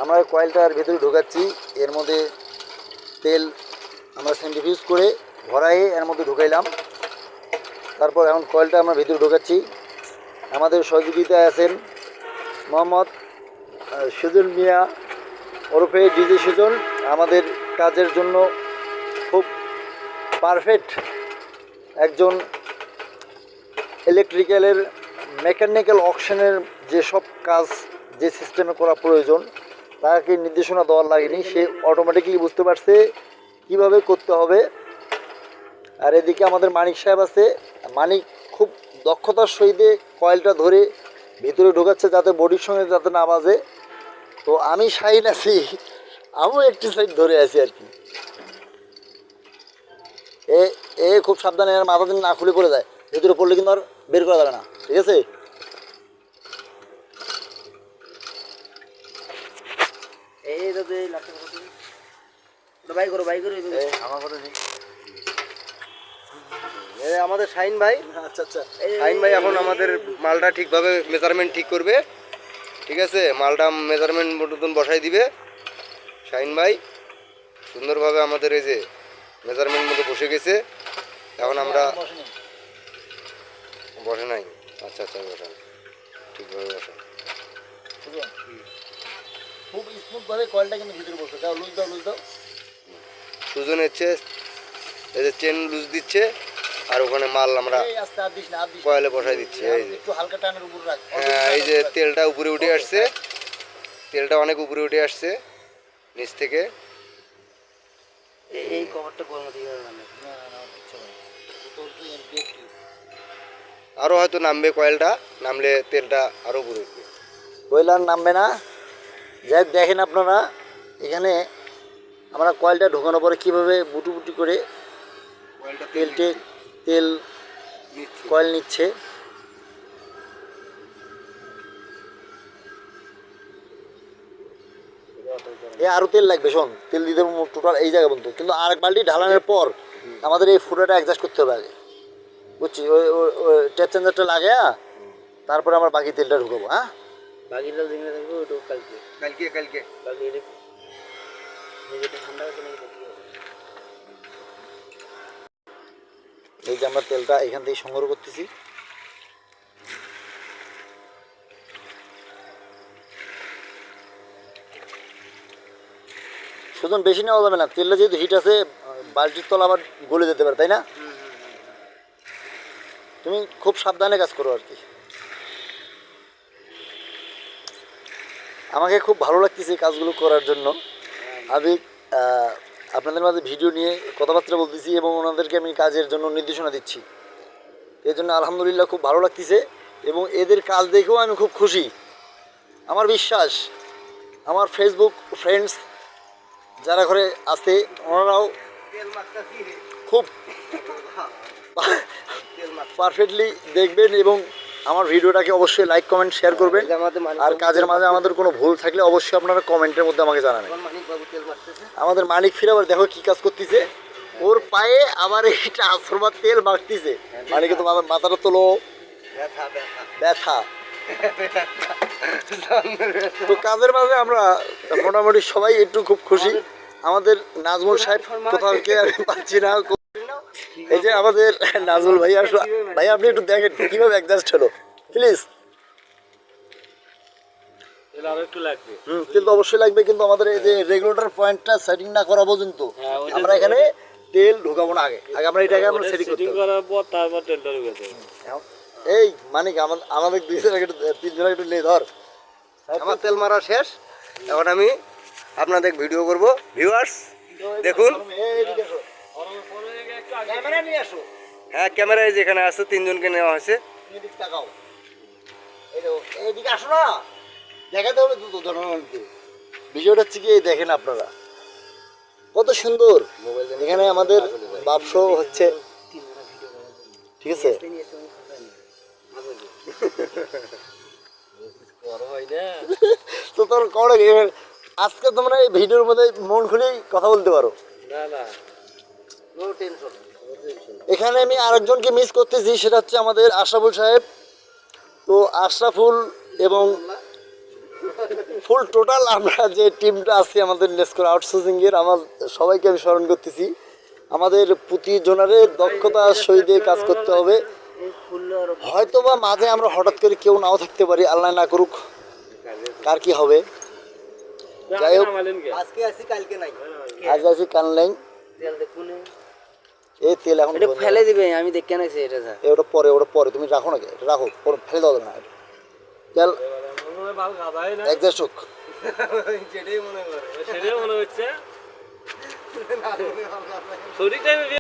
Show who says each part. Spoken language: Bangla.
Speaker 1: আমরা কয়েলটার ভেতরে ঢোকাচ্ছি। এর মধ্যে তেল আমরা সেন্ট্রিফিউজ করে ভরায়ে এর মধ্যে ঢুকাইলাম। তারপর এখন কয়েলটা আমরা ভেতরে ঢোকাচ্ছি। আমাদের সহযোগিতায় আছেন মোহাম্মদ সুজন মিয়া ওরফে ডিজে সুজন। আমাদের কাজের জন্য খুব পারফেক্ট একজন ইলেকট্রিক্যালের মেকানিক্যাল অকশনের যেসব কাজ যে সিস্টেমে করা প্রয়োজন তাকে নির্দেশনা দেওয়ার লাগেনি, সে অটোমেটিকলি বুঝতে পারছে কিভাবে করতে হবে। আর এদিকে আমাদের মানিক সাহেব আছে। মানিক খুব দক্ষতার সহিত কয়েলটা ধরে ভিতরে ঢোকাচ্ছে যাতে বডির সঙ্গে যাতে না বাজে। তো আমি শাইন আছি, আমিও একটি সাইড ধরে আছি আর কি। এ খুব সাবধানে আর মাথা দিন না খুলে পড়ে যায়, ভিতরে পড়লে কিন্তু আর বের করা যাবে না, ঠিক আছে?
Speaker 2: আমাদের শাহিন ভাই।
Speaker 1: আচ্ছা আচ্ছা,
Speaker 2: শাহিন ভাই এখন আমাদের মালটা ঠিকভাবে মেজারমেন্ট ঠিক করবে, ঠিক আছে? মালটা মেজারমেন্ট মতন বসাই দিবে শাহিন ভাই সুন্দরভাবে। আমাদের এই যে মেজারমেন্ট মতো বসে গেছে, এখন আমরা বসে নাই। আচ্ছা আচ্ছা, বসান ঠিকভাবে বসান।
Speaker 1: খুব স্মুথ ভাবে কয়েলটা কিন্তু ভিতরে বসে দাও, লুজ দাও, লুজ দাও।
Speaker 2: সুজন হচ্ছে এই যে চেন লুজ দিচ্ছে আর ওখানে মাল আমরা কয়েলে বসাই দিচ্ছি। এই যে
Speaker 1: একটু হালকা টানের উপর রাখ।
Speaker 2: হ্যাঁ, এই যে তেলটা উপরে উঠে আসছে, তেলটা অনেক উপরে উঠে আসছে নিচ থেকে।
Speaker 3: এই কভারটা গরম দিয়ে
Speaker 2: আরও হয়তো নামবে, কয়েলটা নামলে তেলটা আরও উপরে উঠবে।
Speaker 1: কয়লার নামবে না। যাই দেখেন আপনারা, এখানে আমরা কয়েলটা ঢোকানোর পরে কীভাবে বুটু বুটি করে তেল কয়েল নিচ্ছে। আরও তেল লাগবে, শোন, তেল দিতে টোটাল এই জায়গা পর্যন্ত, কিন্তু আরেক বালতি ঢালানোর পর আমাদের এই ফুটাটা অ্যাডজাস্ট করতে হবে আগে, বুঝছি? ওই ট্যাপ চেঞ্জারটা লাগে, তারপরে আমরা বাকি তেলটা ঢুকাবো। হ্যাঁ,
Speaker 3: বাকিটা দিনে থাকবে, ওটা কালকে
Speaker 2: কালকে কালকে
Speaker 3: কালকে ঠান্ডা হচ্ছে নাকি?
Speaker 1: এই যে আমরা তেলটা এখান থেকে সংগ্রহ করতেছি। সুতরাং বেশি নেওয়া যাবে না, তেলটা যেহেতু হিট আছে বালতির তলা আবার গলে যেতে পারে, তাই না? তুমি খুব সাবধানে কাজ করো আর কি। আমাকে খুব ভালো লাগতেছে এই কাজগুলো করার জন্য। আমি আপনাদের মাঝে ভিডিও নিয়ে কথাবার্তা বলতেছি এবং ওনাদেরকে আমি কাজের জন্য নির্দেশনা দিচ্ছি। এর জন্য আলহামদুলিল্লাহ খুব ভালো লাগতেছে এবং এদের কাজ দেখেও আমি খুব খুশি। আমার বিশ্বাস আমার ফেসবুক ফ্রেন্ডস যারা ঘরে আছে ওনারাও খুব পারফেক্টলি দেখবেন এবং আমার ভিডিওটাকে অবশ্যই লাইক কমেন্ট শেয়ার করবেন। আর কাজের মাঝে আমাদের কোনো ভুল থাকলে অবশ্যই আপনারা কমেন্টের মধ্যে আমাকে জানাবেন। আমাদের মানিক ফিরে আবার দেখো কী কাজ করতেছে, ওর পায়ে আবার এই ট্রান্সফরমার তেল মাখতেছে। মানিকে তো মাথাটা তোলো, ব্যথা। তো কাজের মাঝে আমরা মোটামুটি সবাই একটু খুব খুশি। আমাদের নাজমুল সাহেব কোথাও কে আমি পাচ্ছি না। এই যে আমাদের নাজমুল ভাই আসলো, ভাই আপনি একটু দেখেন কীভাবে অ্যাডজাস্ট হলো প্লিজ। তেল তো অবশ্যই লাগবে, কিন্তু আমাদের এই যে রেগুলেটর পয়েন্টটা সেটিং না করা পর্যন্ত আমরা এখানে তেল ঢোকাবো না। আগে আমরা এটাকে আমরা সেটিং করার পর তারপর তেলটা ঢুকাতে। এই মানে আমাদের 2 জন তিন জন একটু লে ধর।
Speaker 2: আমার তেল মারা শেষ, এখন আমি আপনাদের ভিডিও করব। ভিউয়ার্স দেখুন,
Speaker 1: ক্যামেরা নিয়ে আসো।
Speaker 2: হ্যাঁ, ক্যামেরায় যেখানে আছে 3 জনকে নেওয়া হয়েছে।
Speaker 1: এদিকে তাকাও, এইদিকে আসো না, দেখাতে হবে তো জনগণকে। ভিডিওটা হচ্ছে কি, দেখেন আপনারা কত সুন্দর। এখানে আমাদের বাক্স হচ্ছে, ঠিক আছে? তো তোর কড়ে আজকে তোমরা এই ভিডিওর মধ্যে মন খুলেই কথা বলতে পারো। এখানে আমি আরেকজনকে মিস করতেছি, সেটা হচ্ছে আমাদের আশরাফুল সাহেব। তো আশরাফুল এবং ফুল টোটাল আমরা যে টিমটা আছি আমাদের নেসকোর আউটসোর্সিংয়ের আমার সবাইকে আমি স্মরণ করতেছি। আমাদের প্রতিজনের দক্ষতার সহিত কাজ করতে হবে।
Speaker 3: এই ফুললো আর
Speaker 1: হয়তো বা মাঝে আমরা হঠাৎ করে কেউ নাও থাকতে পারি, আল্লাহ না করুক, কার কি হবে। যাই হোক,
Speaker 2: আজকে আসি কালকে নাই।
Speaker 1: আজ আছি কাল নেই।
Speaker 3: তেল দেখুন
Speaker 1: এই তেল এখন
Speaker 3: এটা ফেলে দিবে, আমি দেখে নাইছি এটা স্যার।
Speaker 1: ওটা পরে তুমি রাখো নাকি, এটা রাখো, পরে ফেলে দাও না এটা। তেল একজাস্ট হোক।
Speaker 2: যেটাই মনে করে
Speaker 4: সেটাই মনে হচ্ছে সঠিক টাইমে